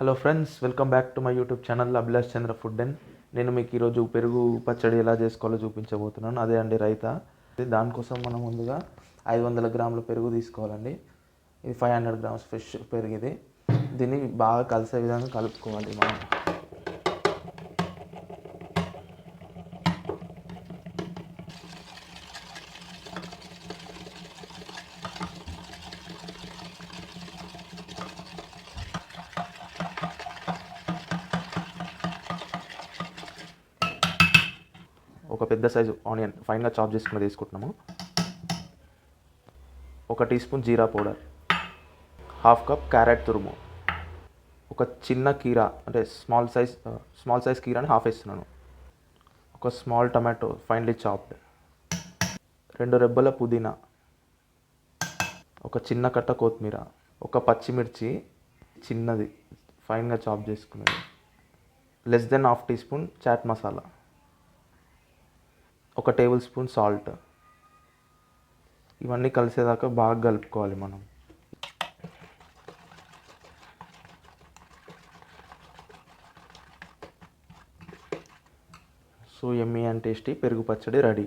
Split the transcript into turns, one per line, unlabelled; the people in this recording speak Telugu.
Hello friends, welcome back to my YouTube channel Abhilash Chandra food and నేను మీకు ఈరోజు పెరుగు పచ్చడి ఎలా చేసుకోవాలో చూపించబోతున్నాను. అదే అండి రైతా. దానికోసం మనం ముందుగా 500 గ్రాముల పెరుగు తీసుకోవాలండి. ఇది 500 గ్రామ్స్ ఫ్రెష్ పెరుగు. దీన్ని బాగా కలిసే విధంగా కలుపుకోవాలి మనం. ఒక పెద్ద సైజు ఆనియన్ ఫైన్గా చాప్ చేసుకుని తీసుకుంటున్నాము. 1 టీ స్పూన్ జీరా పౌడర్, 1/2 కప్ క్యారెట్ తురుము, ఒక చిన్న కీరా అంటే స్మాల్ సైజ్ కీరాని హాఫ్ వేస్తున్నాను, ఒక స్మాల్ టమాటో ఫైన్లీ చాప్డ్, 2 రెబ్బల పుదీనా, ఒక చిన్న కట్ట కొత్తిమీర, ఒక పచ్చిమిర్చి చిన్నది ఫైన్గా చాప్ చేసుకున్నది, less than half teaspoon chaat masala, 1 tablespoon salt. ఇవన్నీ కలిసేదాకా బాగా కలుపుకోవాలి మనం. సో యమ్మీ అండ్ టేస్టీ పెరుగు పచ్చడి రెడీ.